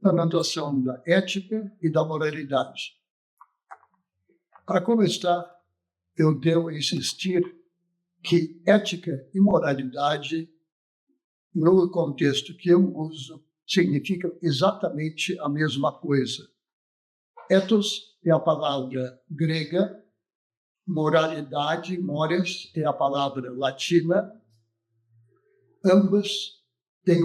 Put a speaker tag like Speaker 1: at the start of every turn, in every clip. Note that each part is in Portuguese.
Speaker 1: fundamentação da ética e da moralidade. Para começar, eu devo insistir que ética e moralidade, no contexto que eu uso, significam exatamente a mesma coisa. Ethos é a palavra grega, moralidade, mores, é a palavra latina. Ambas têm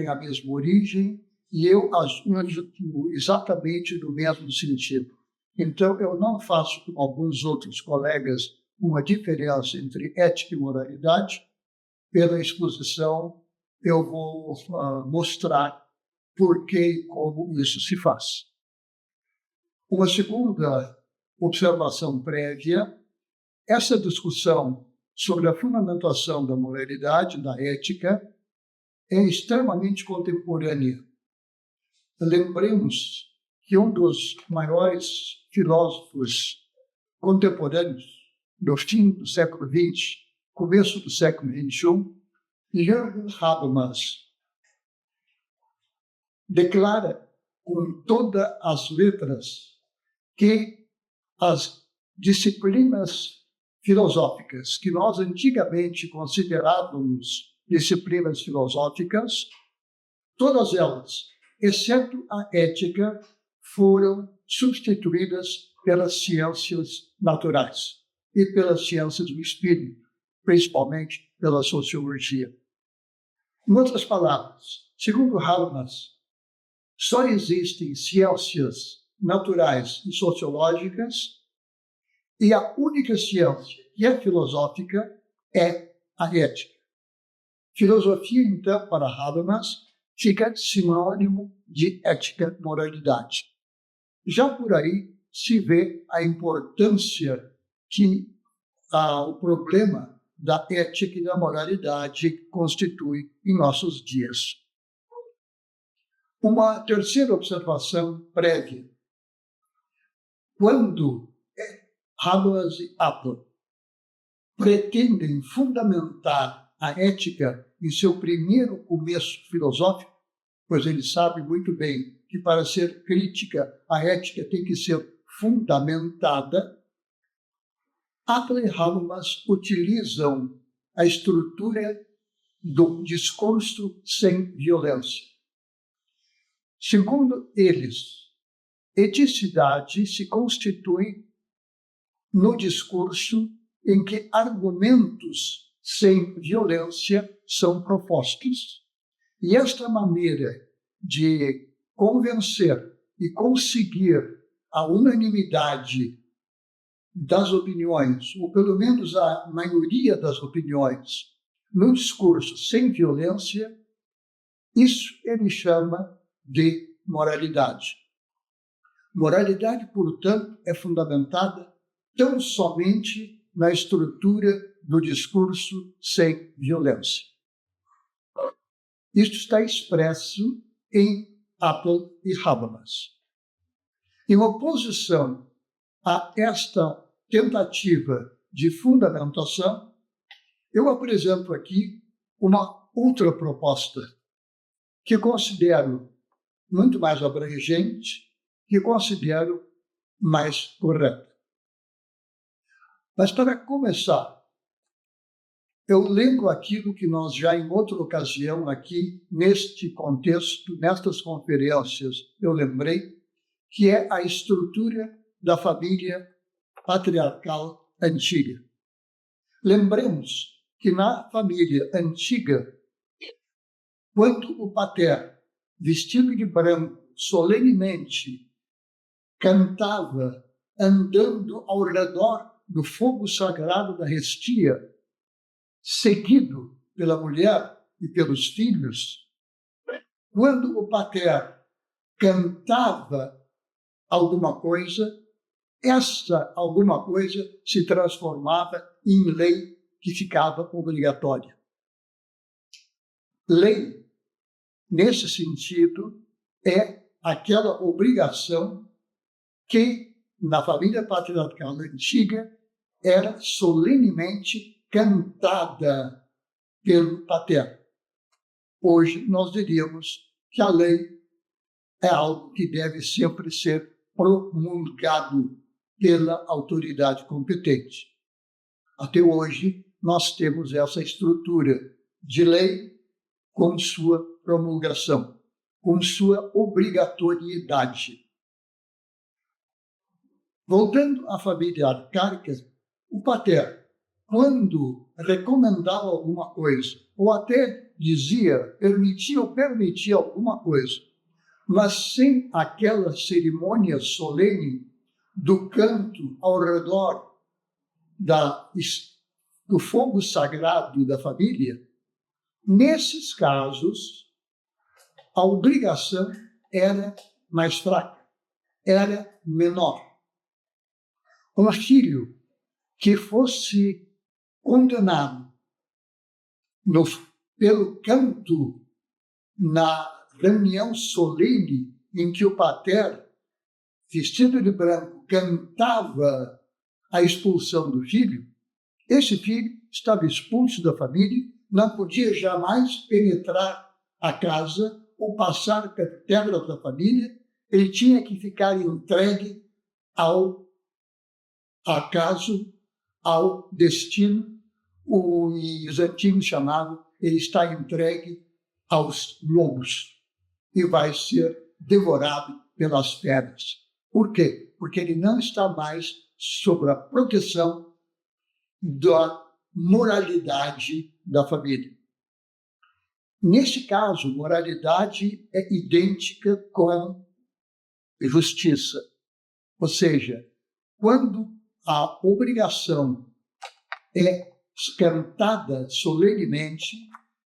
Speaker 1: a mesma origem e eu as uso exatamente no mesmo sentido. Então, eu não faço, com alguns outros colegas, uma diferença entre ética e moralidade. Pela exposição, eu vou mostrar por que e como isso se faz. Uma segunda observação prévia: essa discussão sobre a fundamentação da moralidade, da ética, é extremamente contemporânea. Lembremos que um dos maiores filósofos contemporâneos do fim do século XX, começo do século XXI, Jürgen Habermas, declara com todas as letras que as disciplinas filosóficas que nós antigamente considerávamos disciplinas filosóficas, todas elas, exceto a ética, foram substituídas pelas ciências naturais e pelas ciências do espírito, principalmente pela sociologia. Em outras palavras, segundo Habermas, só existem ciências naturais e sociológicas e a única ciência que é filosófica é a ética. Filosofia, então, para Habermas, fica sinônimo de ética e moralidade. Já por aí se vê a importância que o problema da ética e da moralidade constitui em nossos dias. Uma terceira observação prévia. Quando Habermas e Apple pretendem fundamentar a ética em seu primeiro começo filosófico, pois eles sabem muito bem que para ser crítica a ética tem que ser fundamentada, Apple e Habermas utilizam a estrutura do discurso sem violência. Segundo eles, eticidade se constitui no discurso em que argumentos sem violência são propostos. E esta maneira de convencer e conseguir a unanimidade das opiniões, ou pelo menos a maioria das opiniões, no discurso sem violência, isso ele chama de moralidade. Moralidade, portanto, é fundamentada tão somente na estrutura do discurso sem violência. Isto está expresso em Apple e Habermas. Em oposição a esta tentativa de fundamentação, eu apresento aqui uma outra proposta que considero muito mais abrangente, que considero mais correta. Mas, para começar, eu lembro aquilo que nós já em outra ocasião aqui, neste contexto, nestas conferências, eu lembrei, que é a estrutura da família patriarcal antiga. Lembremos que na família antiga, quando o pater, vestido de branco, solenemente cantava, andando ao redor do fogo sagrado da restia, seguido pela mulher e pelos filhos, quando o pater cantava alguma coisa, essa alguma coisa se transformava em lei que ficava obrigatória. Lei, nesse sentido, é aquela obrigação que, na família patriarcal antiga, era solenemente cantada pelo pater. Hoje, nós diríamos que a lei é algo que deve sempre ser promulgado pela autoridade competente. Até hoje, nós temos essa estrutura de lei com sua promulgação, com sua obrigatoriedade. Voltando à família arcaica, o pater, quando recomendava alguma coisa, ou até dizia, permitia ou permitia alguma coisa, mas sem aquela cerimônia solene do canto ao redor do fogo sagrado da família, nesses casos, a obrigação era mais fraca, era menor. Um filho que fosse condenado pelo canto na reunião solene em que o pater, vestido de branco, cantava a expulsão do filho, esse filho estava expulso da família, não podia jamais penetrar a casa ou passar pedras da família, ele tinha que ficar entregue ao acaso, ao destino, os antigos chamavam, ele está entregue aos lobos e vai ser devorado pelas feras. Por quê? Porque ele não está mais sob a proteção da moralidade da família. Neste caso, moralidade é idêntica com justiça. Ou seja, quando a obrigação é cantada solenemente,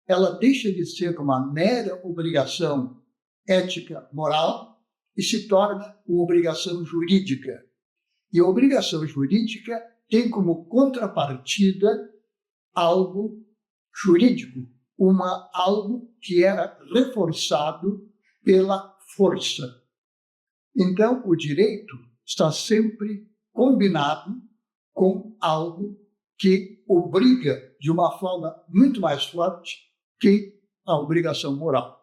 Speaker 1: ela deixa de ser uma mera obrigação ética, moral, e se torna uma obrigação jurídica. E a obrigação jurídica tem como contrapartida algo jurídico, algo que era reforçado pela força. Então, o direito está sempre combinado com algo que obriga de uma forma muito mais forte que a obrigação moral.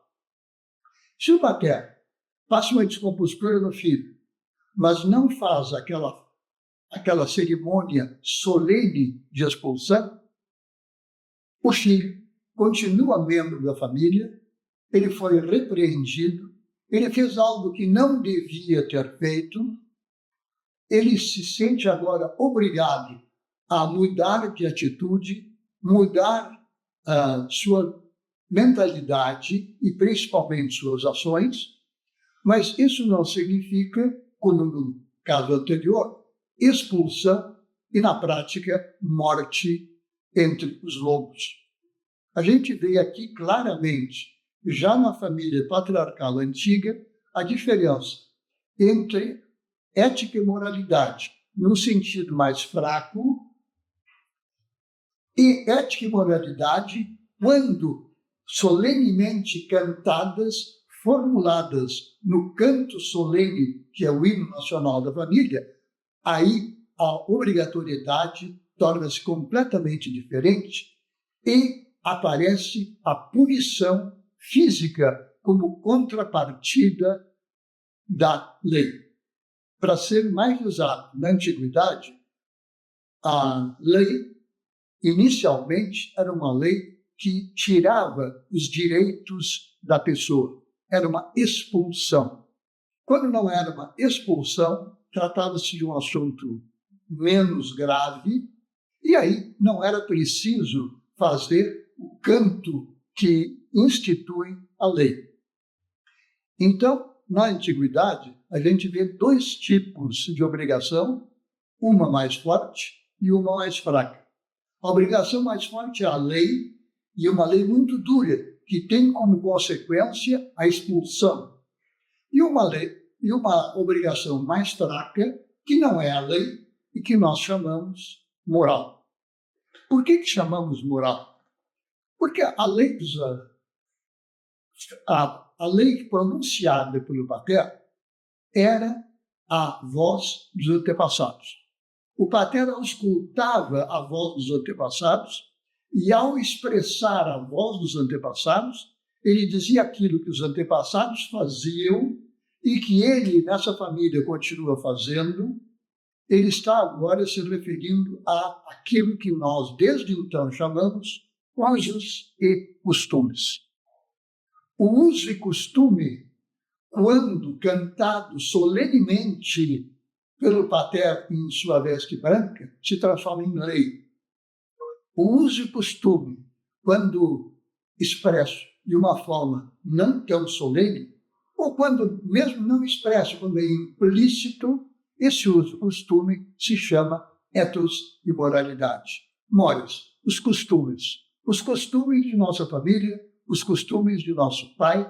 Speaker 1: Se o pater passa uma descompostura no filho, mas não faz aquela cerimônia solene de expulsão, o filho continua membro da família, ele foi repreendido, ele fez algo que não devia ter feito, ele se sente agora obrigado a mudar de atitude, mudar sua mentalidade e principalmente suas ações, mas isso não significa, como no caso anterior, expulsão e, na prática, morte entre os lobos. A gente vê aqui claramente, já na família patriarcal antiga, a diferença entre ética e moralidade, num sentido mais fraco, e ética e moralidade quando solenemente cantadas, formuladas no canto solene, que é o hino nacional da família, aí a obrigatoriedade torna-se completamente diferente e aparece a punição física como contrapartida da lei. Para ser mais exato, na antiguidade, a lei, inicialmente, era uma lei que tirava os direitos da pessoa. Era uma expulsão. Quando não era uma expulsão, tratava-se de um assunto menos grave, e aí não era preciso fazer o canto que institui a lei. Então, na antiguidade, a gente vê dois tipos de obrigação, uma mais forte e uma mais fraca. A obrigação mais forte é a lei, e uma lei muito dura, que tem como consequência a expulsão. E uma obrigação mais fraca, que não é a lei, e que nós chamamos moral. Por que chamamos moral? Porque a lei pronunciada pelo pater era a voz dos antepassados. O pater auscultava a voz dos antepassados e, ao expressar a voz dos antepassados, ele dizia aquilo que os antepassados faziam e que ele, nessa família, continua fazendo, ele está agora se referindo àquilo que nós, desde então, chamamos usos e costumes. O uso e costume, quando cantado solenemente pelo pater em sua veste branca, se transforma em lei. O uso e costume, quando expresso de uma forma não tão solene, ou quando mesmo não expresso, quando é implícito, esse uso e costume se chama ethos e moralidade. Mores, os costumes de nossa família, os costumes de nosso pai,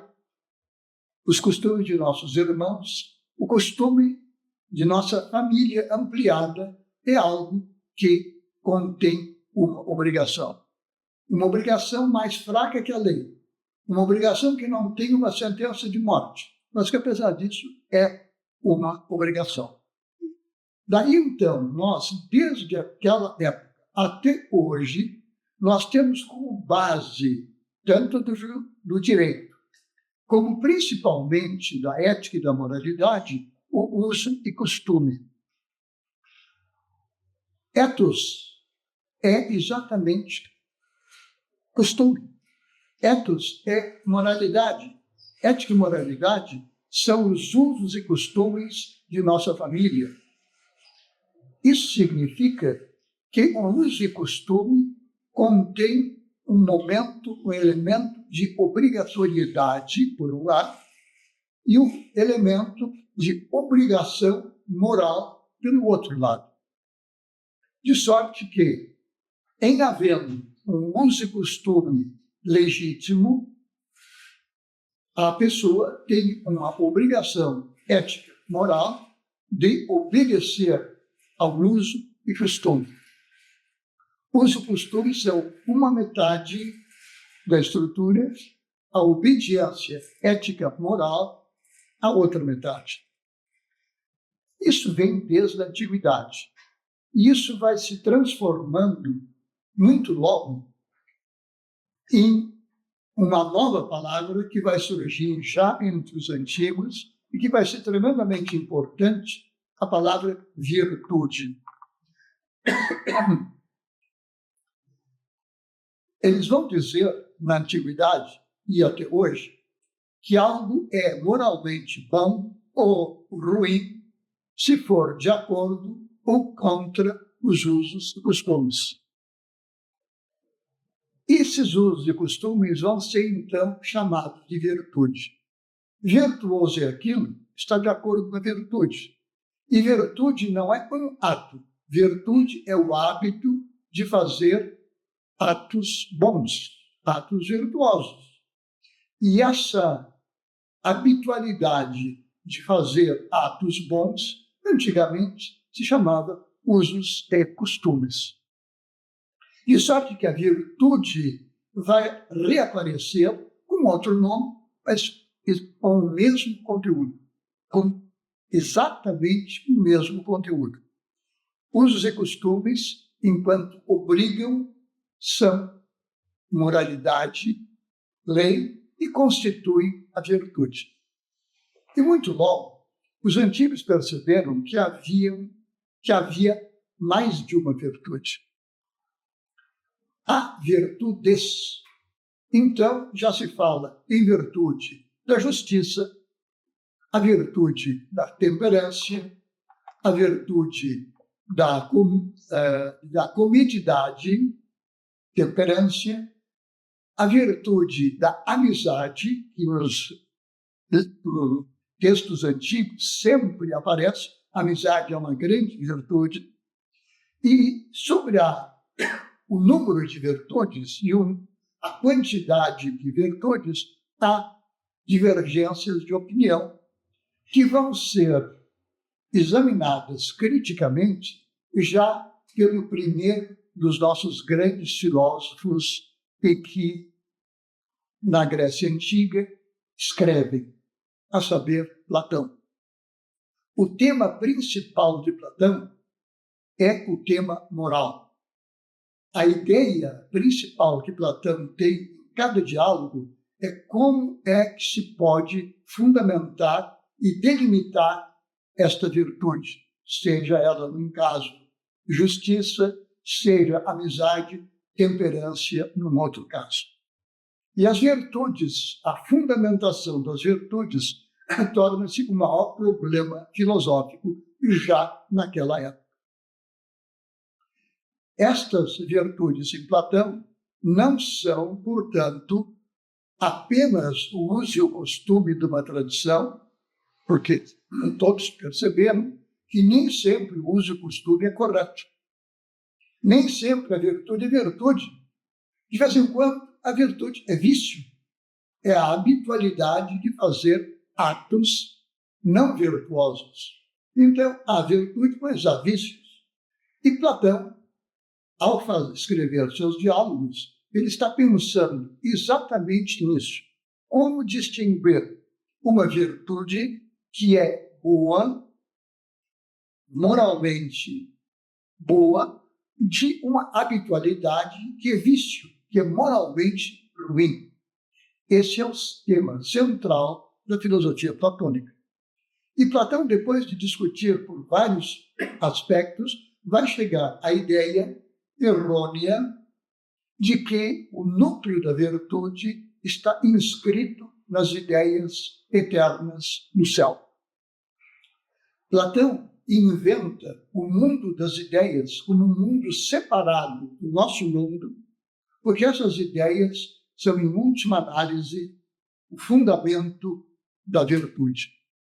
Speaker 1: os costumes de nossos irmãos, o costume de nossa família ampliada é algo que contém uma obrigação mais fraca que a lei, uma obrigação que não tem uma sentença de morte, mas que, apesar disso, é uma obrigação. Daí, então, nós, desde aquela época até hoje, nós temos como base, tanto do direito, como principalmente da ética e da moralidade, o uso e costume. Ethos é exatamente costume. Ethos é moralidade. Ética e moralidade são os usos e costumes de nossa família. Isso significa que o uso e costume contém um elemento de obrigatoriedade, por um lado, e um elemento de obrigação moral, pelo outro lado. De sorte que, em havendo um uso e costume legítimo, a pessoa tem uma obrigação ética, moral, de obedecer ao uso e costume. Uso e costume são uma metade da estrutura, a obediência ética, moral, a outra metade. Isso vem desde a antiguidade. E isso vai se transformando muito logo em uma nova palavra que vai surgir já entre os antigos e que vai ser tremendamente importante, a palavra virtude. Eles vão dizer, na antiguidade e até hoje, que algo é moralmente bom ou ruim se for de acordo ou contra os usos e costumes. Esses usos e costumes vão ser, então, chamados de virtude. Virtuoso é aquilo que está de acordo com a virtude. E virtude não é um ato. Virtude é o hábito de fazer atos bons, atos virtuosos. E essa habitualidade de fazer atos bons, antigamente se chamava usos e costumes. De sorte que a virtude vai reaparecer com outro nome, mas com o mesmo conteúdo, com exatamente o mesmo conteúdo. Usos e costumes, enquanto obrigam, são moralidade, lei e constituem a virtude. E muito logo, os antigos perceberam que havia mais de uma virtude. Há virtudes. Então, já se fala em virtude da justiça, a virtude da temperança, a virtude da comedidade, temperância, a virtude da amizade, que nos textos antigos sempre aparece, a amizade é uma grande virtude, e sobre o número de virtudes e a quantidade de virtudes, há divergências de opinião que vão ser examinadas criticamente já pelo primeiro dos nossos grandes filósofos e que, na Grécia Antiga, escrevem, a saber, Platão. O tema principal de Platão é o tema moral. A ideia principal que Platão tem em cada diálogo é como é que se pode fundamentar e delimitar esta virtude, seja ela, num caso, justiça, seja amizade, temperância, num outro caso. E as virtudes, a fundamentação das virtudes, torna-se o maior problema filosófico já naquela época. Estas virtudes em Platão não são, portanto, apenas o uso e o costume de uma tradição, porque todos perceberam que nem sempre o uso e o costume é correto. Nem sempre a virtude é virtude. De vez em quando, a virtude é vício. É a habitualidade de fazer atos não virtuosos. Então, há virtude, mas há vícios. E Platão, ao escrever seus diálogos, ele está pensando exatamente nisso. Como distinguir uma virtude que é boa, moralmente boa, de uma habitualidade que é vício, que é moralmente ruim. Esse é o tema central da filosofia platônica. E Platão, depois de discutir por vários aspectos, vai chegar à ideia errônea de que o núcleo da virtude está inscrito nas ideias eternas no céu. Platão inventa o mundo das ideias como um mundo separado do nosso mundo, porque essas ideias são, em última análise, o fundamento da virtude.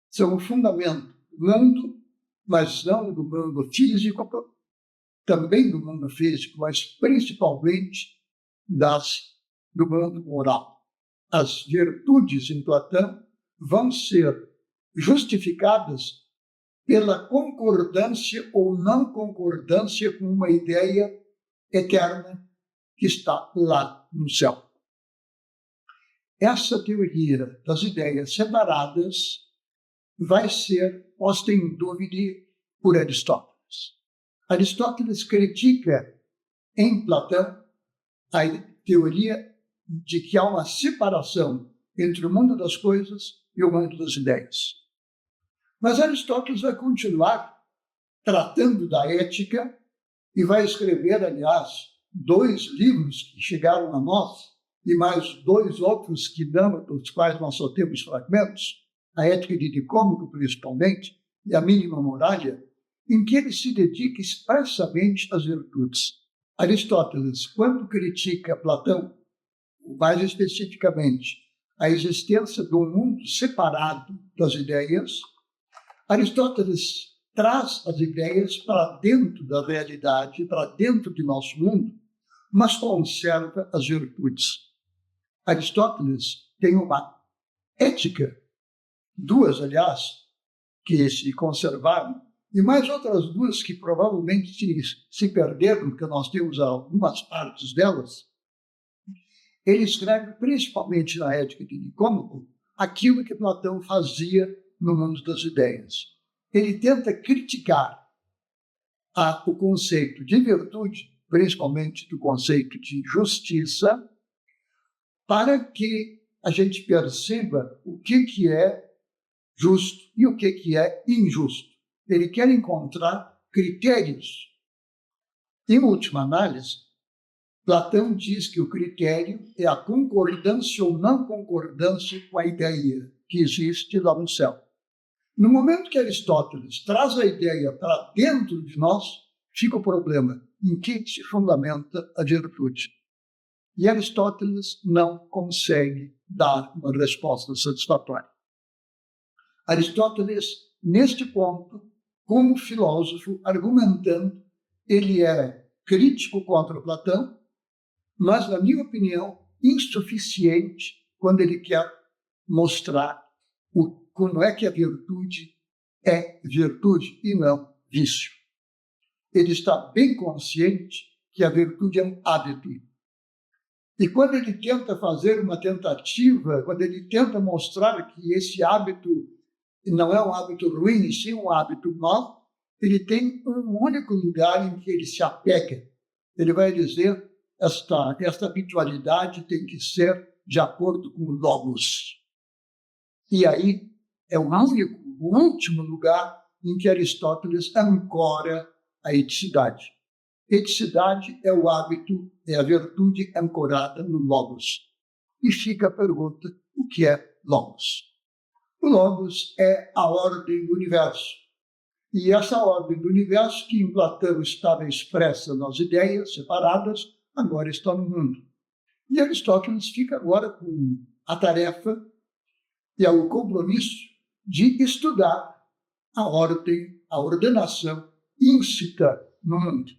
Speaker 1: São o fundamento do mundo, mas não do mundo físico, também do mundo físico, mas principalmente do mundo moral. As virtudes em Platão vão ser justificadas pela concordância ou não concordância com uma ideia eterna que está lá no céu. Essa teoria das ideias separadas vai ser posta em dúvida por Aristóteles. Aristóteles critica em Platão a teoria de que há uma separação entre o mundo das coisas e o mundo das ideias. Mas Aristóteles vai continuar tratando da ética e vai escrever, aliás, 2 livros que chegaram a nós e mais 2 outros que não, dos quais nós só temos fragmentos, a Ética de Nicômaco, principalmente, e a Mínima Moralia, em que ele se dedica expressamente às virtudes. Aristóteles, quando critica Platão, mais especificamente, a existência de um mundo separado das ideias, Aristóteles traz as ideias para dentro da realidade, para dentro de nosso mundo, mas conserva as virtudes. Aristóteles tem uma ética, 2, aliás, que se conservaram, e mais outras 2 que provavelmente se perderam, porque nós temos algumas partes delas. Ele escreve, principalmente na Ética de Nicômaco, aquilo que Platão fazia no mundo das ideias. Ele tenta criticar o conceito de virtude, principalmente do conceito de justiça, para que a gente perceba o que é justo e o que é injusto. Ele quer encontrar critérios. Em última análise, Platão diz que o critério é a concordância ou não concordância com a ideia que existe lá no céu. No momento que Aristóteles traz a ideia para dentro de nós, fica o problema: em que se fundamenta a virtude? E Aristóteles não consegue dar uma resposta satisfatória. Aristóteles, neste ponto, como filósofo, argumentando, ele era crítico contra Platão, mas, na minha opinião, insuficiente quando ele quer mostrar como é que a virtude é virtude e não vício. Ele está bem consciente que a virtude é um hábito. E quando ele tenta fazer uma tentativa, quando ele tenta mostrar que esse hábito não é um hábito ruim, e sim um hábito mau, ele tem um único lugar em que ele se apega. Ele vai dizer: esta habitualidade tem que ser de acordo com o logos. E aí é o último lugar em que Aristóteles ancora a eticidade. Eticidade é o hábito, é a virtude ancorada no logos. E fica a pergunta, o que é logos? O logos é a ordem do universo. E essa ordem do universo, que em Platão estava expressa nas ideias separadas, agora está no mundo. E Aristóteles fica agora com a tarefa e o compromisso de estudar a ordem, a ordenação íncita no mundo.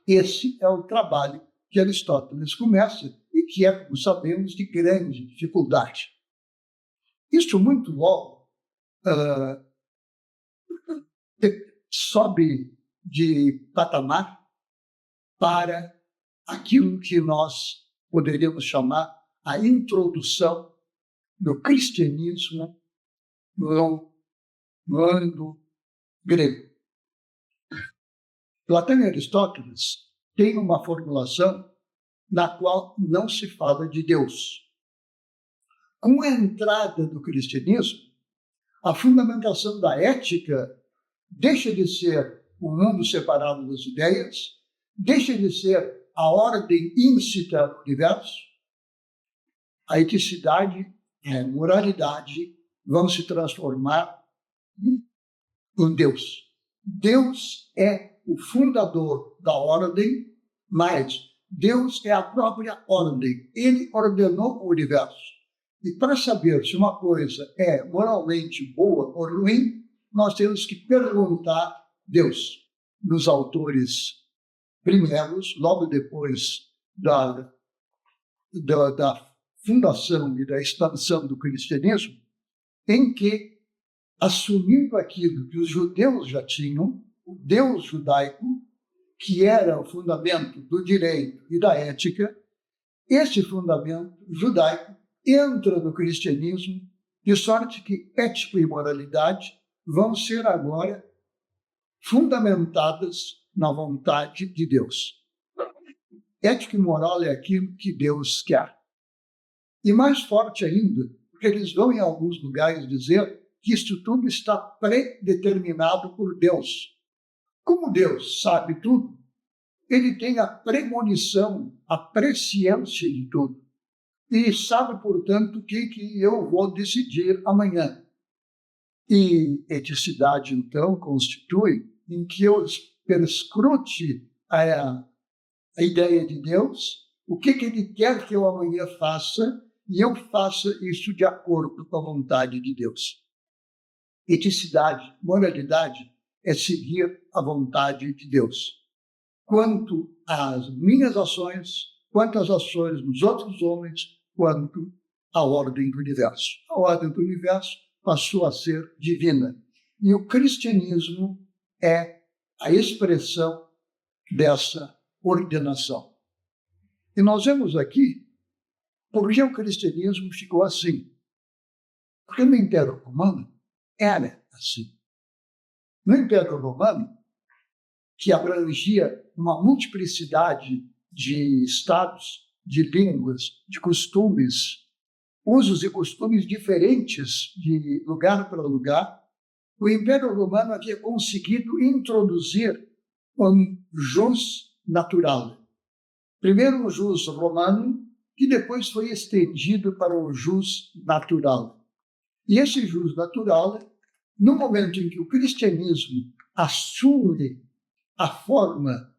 Speaker 1: Esse é o trabalho que Aristóteles começa e que é, como sabemos, de grande dificuldade. Isso muito logo sobe de patamar para aquilo que nós poderíamos chamar a introdução do cristianismo no mundo grego. Platão e Aristóteles têm uma formulação na qual não se fala de Deus. Com a entrada do cristianismo, a fundamentação da ética deixa de ser o mundo separado das ideias, deixa de ser a ordem íncita do universo, a eticidade e a moralidade vão se transformar em Deus. Deus é o fundador da ordem, mas Deus é a própria ordem. Ele ordenou o universo. E para saber se uma coisa é moralmente boa ou ruim, nós temos que perguntar a Deus. Nos autores primeiros, logo depois da fundação e da expansão do cristianismo, em que, assumindo aquilo que os judeus já tinham, o Deus judaico, que era o fundamento do direito e da ética, esse fundamento judaico entra no cristianismo, de sorte que ética e moralidade vão ser agora fundamentadas na vontade de Deus. Ética e moral é aquilo que Deus quer. E mais forte ainda, porque eles vão em alguns lugares dizer que isso tudo está predeterminado por Deus. Como Deus sabe tudo, ele tem a premonição, a presciência de tudo. E sabe, portanto, o que eu vou decidir amanhã. E eticidade, então, constitui em que eu perscrute a ideia de Deus, o que ele quer que eu amanhã faça, e eu faça isso de acordo com a vontade de Deus. Eticidade, moralidade, é seguir a vontade de Deus. Quanto às minhas ações, quanto às ações dos outros homens, quanto à ordem do universo. A ordem do universo passou a ser divina. E o cristianismo é a expressão dessa ordenação. E nós vemos aqui por que o cristianismo ficou assim. Porque no Império Romano era assim. No Império Romano, que abrangia uma multiplicidade de estados, de línguas, de costumes, usos e costumes diferentes de lugar para lugar, o Império Romano havia conseguido introduzir um jus natural. Primeiro um jus romano, que depois foi estendido para o jus natural. E esse jus natural, no momento em que o cristianismo assume a forma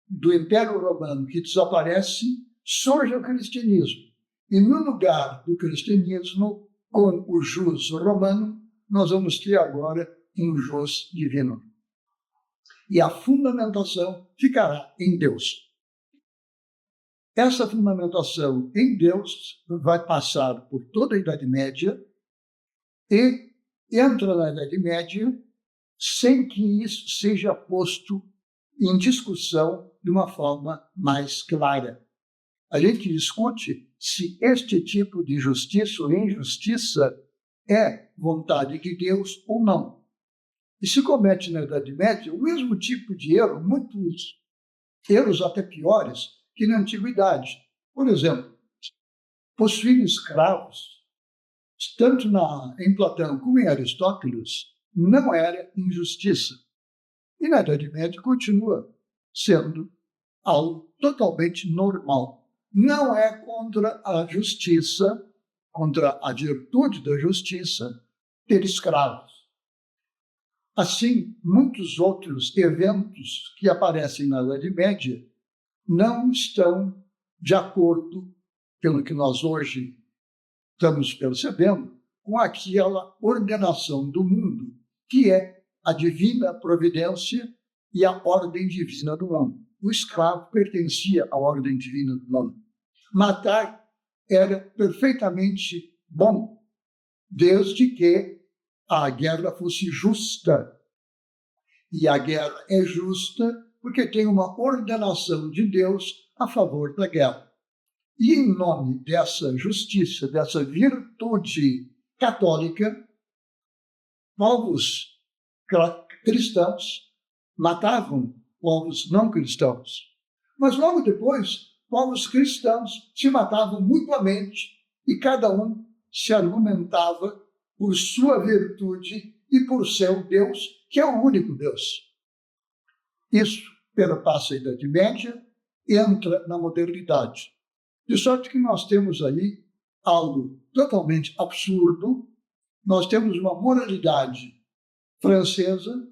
Speaker 1: do Império Romano que desaparece, surge o cristianismo. E no lugar do cristianismo, com o jus romano, nós vamos ter agora um jus divino. E a fundamentação ficará em Deus. Essa fundamentação em Deus vai passar por toda a Idade Média e entra na Idade Média sem que isso seja posto em discussão de uma forma mais clara. A gente discute se este tipo de justiça ou injustiça é vontade de Deus ou não. E se comete na Idade Média o mesmo tipo de erro, muitos erros até piores que na Antiguidade. Por exemplo, possuir escravos tanto em Platão como em Aristóteles, não era injustiça. E na Idade Média continua sendo algo totalmente normal. Não é contra a justiça, contra a virtude da justiça, ter escravos. Assim, muitos outros eventos que aparecem na Idade Média não estão de acordo, pelo que nós hoje estamos percebendo, com aquela ordenação do mundo, que é a divina providência e a ordem divina do mundo. O escravo pertencia à ordem divina do mundo. Matar era perfeitamente bom, desde que a guerra fosse justa. E a guerra é justa porque tem uma ordenação de Deus a favor da guerra. E em nome dessa justiça, dessa virtude católica, povos cristãos matavam povos não cristãos. Mas logo depois, povos cristãos se matavam mutuamente e cada um se argumentava por sua virtude e por seu Deus, que é o único Deus. Isso perpassa a Idade Média e entra na modernidade. De sorte que nós temos aí algo totalmente absurdo. Nós temos uma moralidade francesa,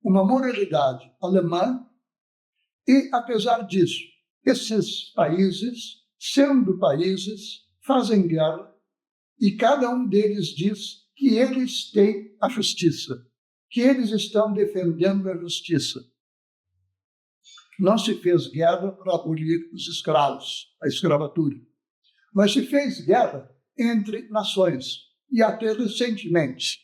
Speaker 1: uma moralidade alemã, e, apesar disso, esses países, sendo países, fazem guerra e cada um deles diz que eles têm a justiça, que eles estão defendendo a justiça. Não se fez guerra para abolir os escravos, a escravatura, mas se fez guerra entre nações, e até recentemente.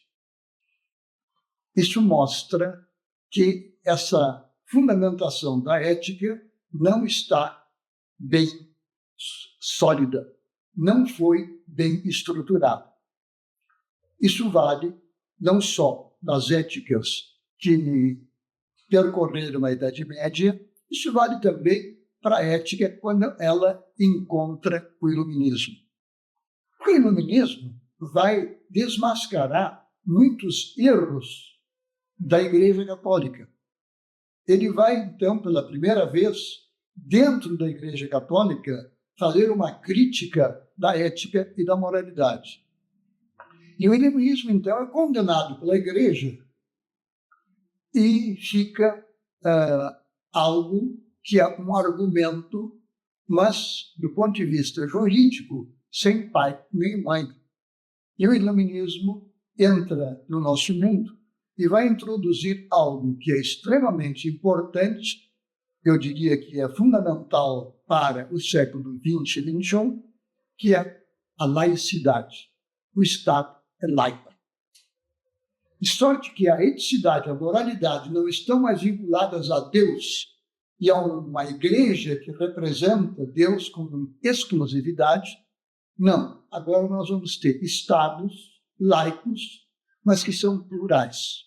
Speaker 1: Isso mostra que essa fundamentação da ética não está bem sólida, não foi bem estruturada. Isso vale não só das éticas que percorreram a Idade Média, isso vale também para a ética quando ela encontra o iluminismo. O iluminismo vai desmascarar muitos erros da Igreja Católica. Ele vai, então, pela primeira vez, dentro da Igreja Católica, fazer uma crítica da ética e da moralidade. E o iluminismo, então, é condenado pela Igreja e fica algo que é um argumento, mas, do ponto de vista jurídico, sem pai nem mãe. E o iluminismo entra no nosso mundo e vai introduzir algo que é extremamente importante, eu diria que é fundamental para o século XX e XXI, que é a laicidade. O Estado é laico. De sorte que a eticidade e a moralidade não estão mais vinculadas a Deus e a uma igreja que representa Deus com exclusividade. Não, agora nós vamos ter estados laicos, mas que são plurais.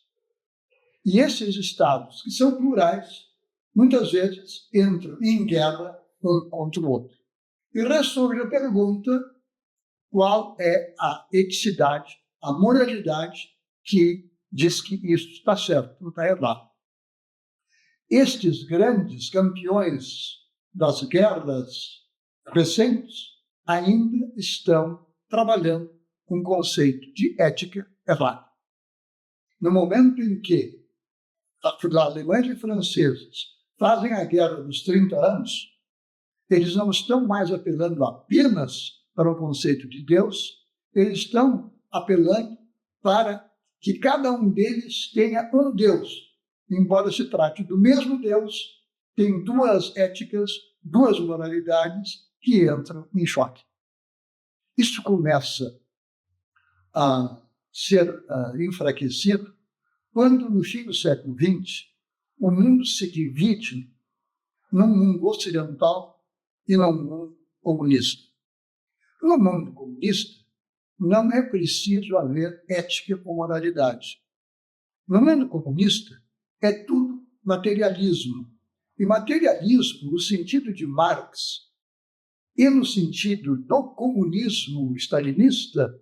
Speaker 1: E esses estados que são plurais, muitas vezes entram em guerra um contra o outro. E ressurge a pergunta: qual é a eticidade, a moralidade que diz que isso está certo, não está errado? Estes grandes campeões das guerras recentes ainda estão trabalhando com o conceito de ética errada. No momento em que alemães e franceses fazem a guerra dos 30 anos, eles não estão mais apelando apenas para o conceito de Deus, eles estão apelando para que cada um deles tenha um Deus. Embora se trate do mesmo Deus, tem duas éticas, duas moralidades que entram em choque. Isso começa a ser enfraquecido quando, no fim do século XX, o mundo se divide num mundo ocidental e num mundo comunista. No mundo comunista, não é preciso haver ética com moralidade. No mundo comunista, é tudo materialismo. E materialismo, no sentido de Marx, e no sentido do comunismo stalinista,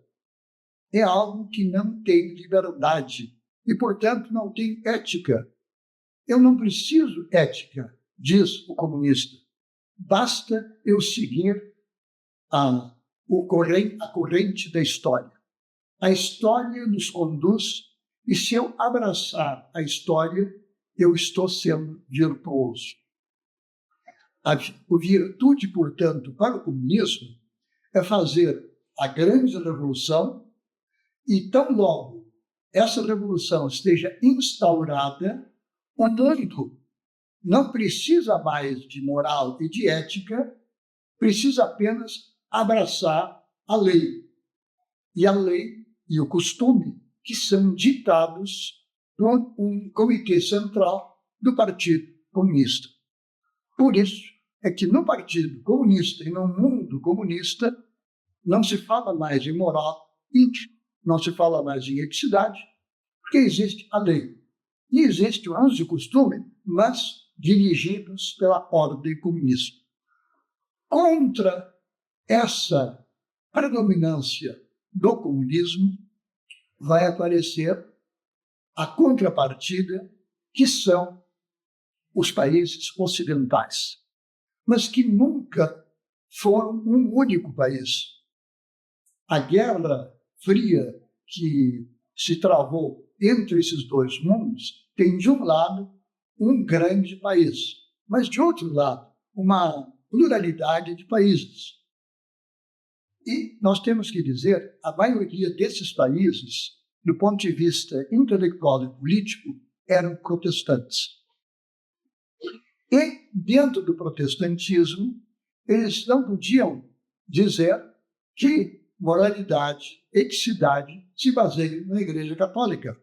Speaker 1: é algo que não tem liberdade e, portanto, não tem ética. Eu não preciso ética, diz o comunista. Basta eu seguir a corrente da história. A história nos conduz e, se eu abraçar a história, eu estou sendo virtuoso. A virtude, portanto, para o comunismo é fazer a grande revolução e, tão logo essa revolução esteja instaurada, o mundo não precisa mais de moral e de ética, precisa apenas abraçar a lei. E a lei e o costume que são ditados por um comitê central do Partido Comunista. Por isso é que no Partido Comunista e no mundo comunista não se fala mais em moral e não se fala mais em eticidade, porque existe a lei. E existe o uso e costume, mas dirigidos pela ordem comunista. Contra essa predominância do comunismo vai aparecer a contrapartida, que são os países ocidentais, mas que nunca foram um único país. A Guerra Fria que se travou entre esses dois mundos tem, de um lado, um grande país, mas, de outro lado, uma pluralidade de países. E nós temos que dizer, a maioria desses países, do ponto de vista intelectual e político, eram protestantes. E, dentro do protestantismo, eles não podiam dizer que moralidade, eticidade se baseiam na Igreja Católica.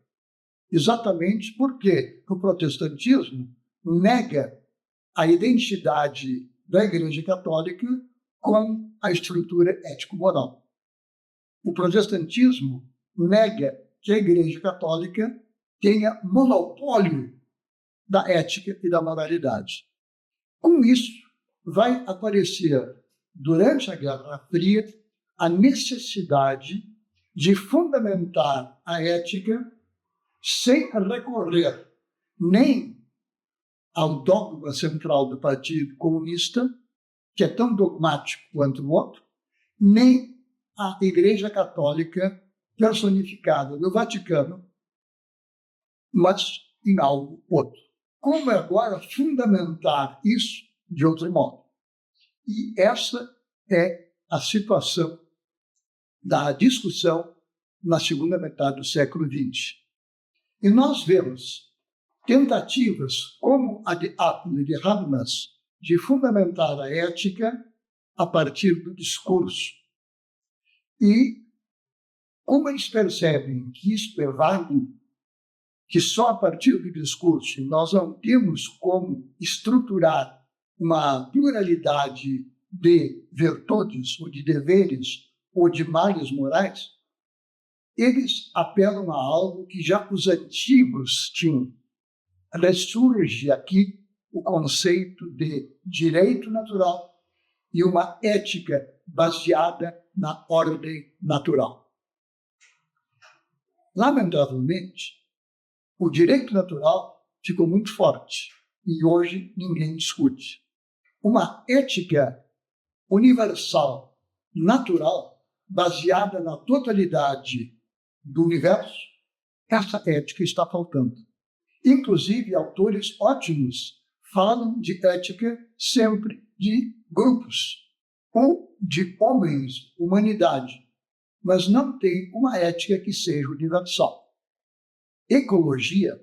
Speaker 1: Exatamente porque o protestantismo nega a identidade da Igreja Católica com a estrutura ético-moral. O protestantismo nega que a Igreja Católica tenha monopólio da ética e da moralidade. Com isso, vai aparecer, durante a Guerra Fria, a necessidade de fundamentar a ética sem recorrer nem ao dogma central do Partido Comunista, que é tão dogmático quanto o outro, nem à Igreja Católica personificada no Vaticano, mas em algo outro. Como agora fundamentar isso de outro modo? E essa é a situação da discussão na segunda metade do século XX. E nós vemos tentativas como a de Apple e de Habermas de fundamentar a ética a partir do discurso. E como eles percebem que isso é válido, que só a partir do discurso nós não temos como estruturar uma pluralidade de virtudes ou de deveres ou de males morais, eles apelam a algo que já os antigos tinham. Ressurge aqui o conceito de direito natural e uma ética baseada na ordem natural. Lamentavelmente, o direito natural ficou muito forte e hoje ninguém discute. Uma ética universal, natural, baseada na totalidade do universo, essa ética está faltando. Inclusive, autores ótimos falam de ética sempre de grupos ou de homens, humanidade, mas não tem uma ética que seja universal. Ecologia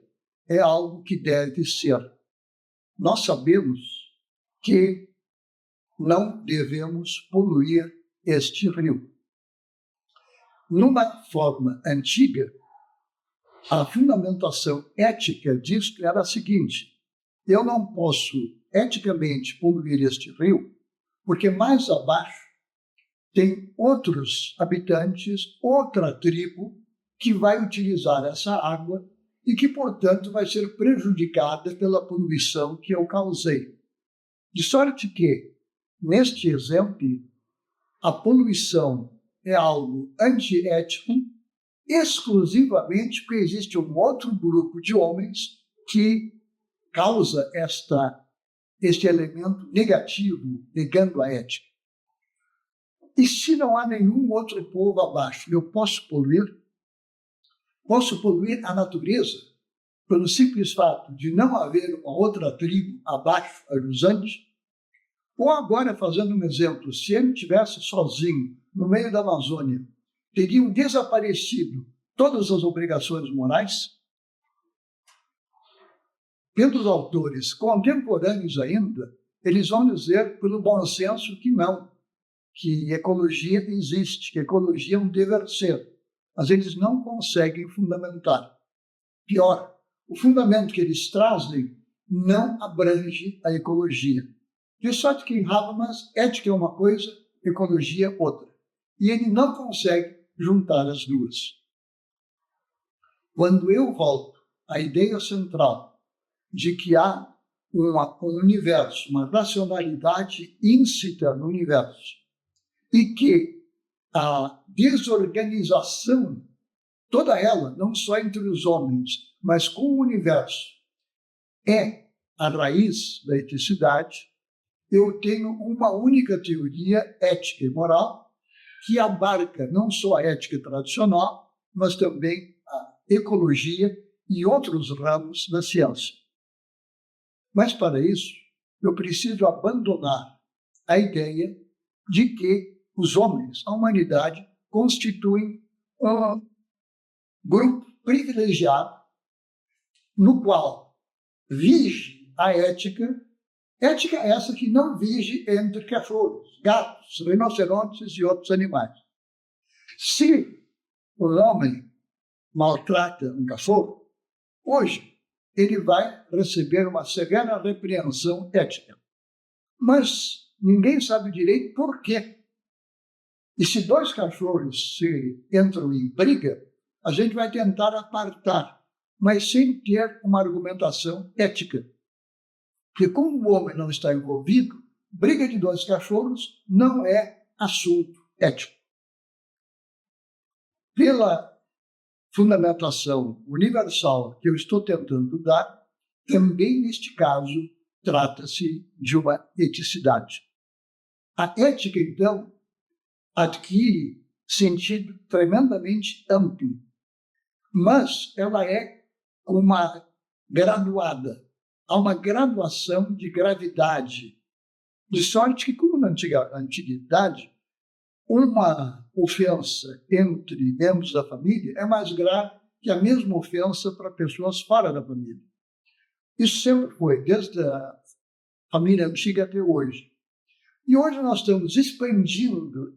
Speaker 1: é algo que deve ser. Nós sabemos que não devemos poluir este rio. Numa forma antiga, a fundamentação ética disto era a seguinte: eu não posso eticamente poluir este rio, porque mais abaixo tem outros habitantes, outra tribo, que vai utilizar essa água e que, portanto, vai ser prejudicada pela poluição que eu causei. De sorte que, neste exemplo, a poluição é algo antiético exclusivamente porque existe um outro grupo de homens que causa este elemento negativo, negando a ética. E se não há nenhum outro povo abaixo, eu posso poluir? Posso poluir a natureza pelo simples fato de não haver uma outra tribo abaixo dos Andes? Ou agora, fazendo um exemplo, se ele estivesse sozinho no meio da Amazônia, teriam desaparecido todas as obrigações morais? Pelos autores contemporâneos ainda, eles vão dizer, pelo bom senso, que não, que ecologia existe, que ecologia é um dever ser, mas eles não conseguem fundamentar. Pior, o fundamento que eles trazem não abrange a ecologia. De sorte que em Habermas, ética é uma coisa, ecologia é outra. E ele não consegue juntar as duas. Quando eu volto à ideia central de que há um universo, uma racionalidade íncita no universo, e que a desorganização, toda ela, não só entre os homens, mas com o universo, é a raiz da eticidade, eu tenho uma única teoria ética e moral que abarca não só a ética tradicional, mas também a ecologia e outros ramos da ciência. Mas, para isso, eu preciso abandonar a ideia de que os homens, a humanidade, constituem um grupo privilegiado no qual vige a ética essa que não vige entre cachorros, gatos, rinocerontes e outros animais. Se o homem maltrata um cachorro, hoje ele vai receber uma severa repreensão ética. Mas ninguém sabe direito por quê. E se dois cachorros se entram em briga, a gente vai tentar apartar, mas sem ter uma argumentação ética. Porque como o homem não está envolvido, briga de dois cachorros não é assunto ético. Pela fundamentação universal que eu estou tentando dar, também neste caso trata-se de uma eticidade. A ética, então, adquire sentido tremendamente amplo, mas ela é uma graduada. Há uma graduação de gravidade, de sorte que, como na antiguidade, uma ofensa entre membros da família é mais grave que a mesma ofensa para pessoas fora da família. Isso sempre foi, desde a família antiga até hoje. E hoje nós estamos expandindo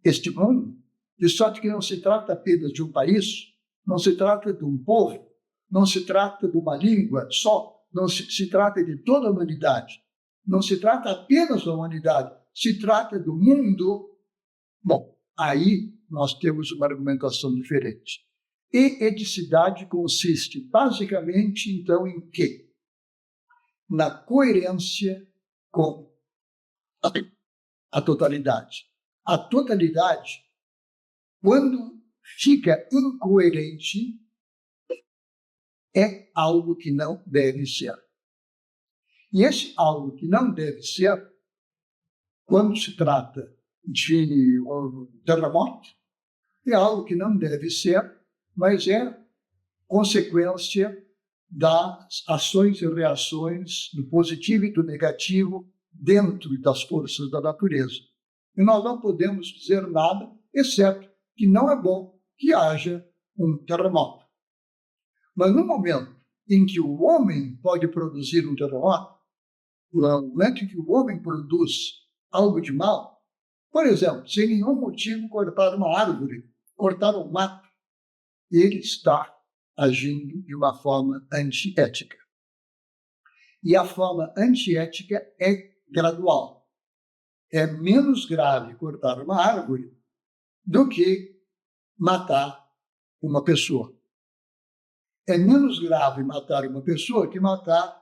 Speaker 1: este mundo, de sorte que não se trata apenas de um país, não se trata de um povo, não se trata de uma língua só, não se trata de toda a humanidade, não se trata apenas da humanidade, se trata do mundo. Bom, aí nós temos uma argumentação diferente. E eticidade consiste basicamente, então, em quê? Na coerência com a totalidade. A totalidade, quando fica incoerente, é algo que não deve ser. E esse algo que não deve ser, quando se trata de um terremoto, é algo que não deve ser, mas é consequência das ações e reações do positivo e do negativo dentro das forças da natureza. E nós não podemos dizer nada, exceto que não é bom que haja um terremoto. Mas no momento em que o homem pode produzir um terremoto, no momento em que o homem produz algo de mal, por exemplo, sem nenhum motivo cortar uma árvore, cortar um mato, ele está agindo de uma forma antiética. E a forma antiética é gradual. É menos grave cortar uma árvore do que matar uma pessoa. É menos grave matar uma pessoa que matar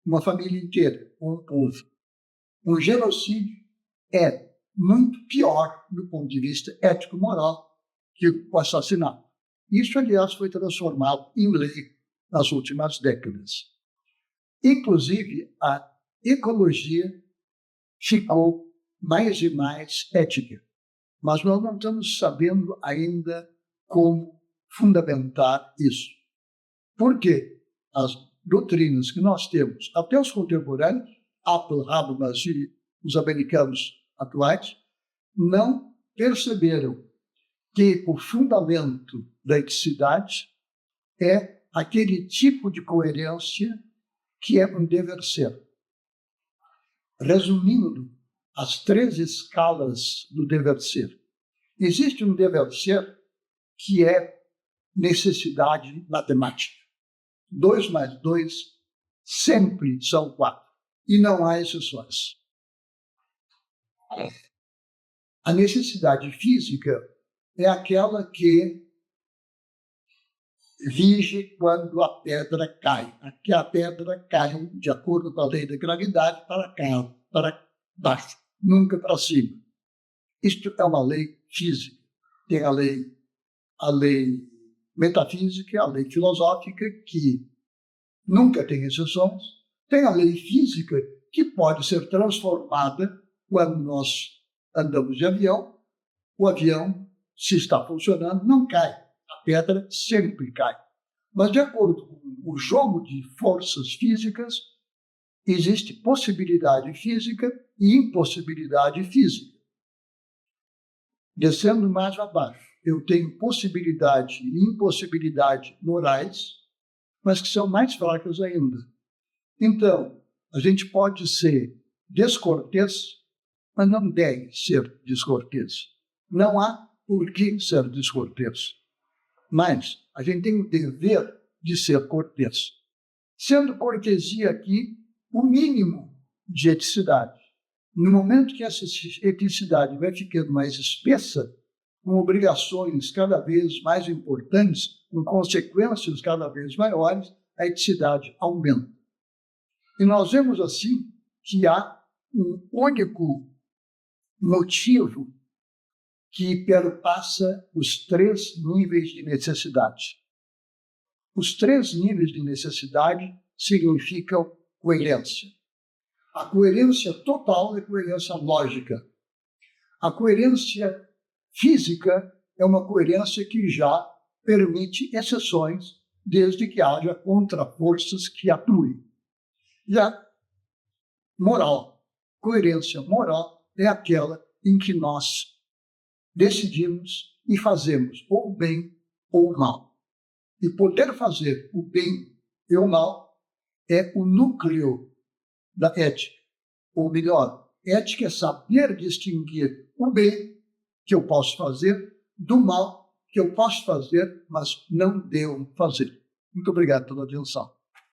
Speaker 1: uma família inteira, um povo. Um genocídio é muito pior do ponto de vista ético-moral que o assassinato. Isso, aliás, foi transformado em lei nas últimas décadas. Inclusive, a ecologia ficou mais e mais ética, mas nós não estamos sabendo ainda como fundamentar isso. Porque as doutrinas que nós temos, até os contemporâneos, Apple, Habermas e os americanos atuais, não perceberam que o fundamento da eticidade é aquele tipo de coerência que é um dever ser. Resumindo as 3 escalas do dever ser, existe um dever ser que é necessidade matemática. 2 mais 2 sempre são 4, e não há exceções. A necessidade física é aquela que vige quando a pedra cai. Aqui a pedra cai, de acordo com a lei da gravidade, para baixo, nunca para cima. Isto é uma lei física. Tem a lei metafísica, a lei filosófica, que nunca tem exceções. Tem a lei física, que pode ser transformada quando nós andamos de avião. O avião, se está funcionando, não cai. A pedra sempre cai. Mas, de acordo com o jogo de forças físicas, existe possibilidade física e impossibilidade física. Descendo mais abaixo, eu tenho possibilidade e impossibilidade morais, mas que são mais fracas ainda. Então, a gente pode ser descortês, mas não deve ser descortês. Não há por que ser descortês. Mas a gente tem o dever de ser cortês. Sendo cortesia aqui o mínimo de eticidade. No momento que essa eticidade vai ficando mais espessa, com obrigações cada vez mais importantes, com consequências cada vez maiores, a eticidade aumenta. E nós vemos assim que há um único motivo que perpassa os 3 níveis de necessidade. Os 3 níveis de necessidade significam coerência. A coerência total é coerência lógica. A coerência física é uma coerência que já permite exceções, desde que haja contraforças que atuem. E a moral, coerência moral, é aquela em que nós decidimos e fazemos ou o bem ou o mal. E poder fazer o bem e o mal é o núcleo da ética. Ou melhor, ética é saber distinguir o bem que eu posso fazer do mal que eu posso fazer, mas não devo fazer. Muito obrigado pela atenção.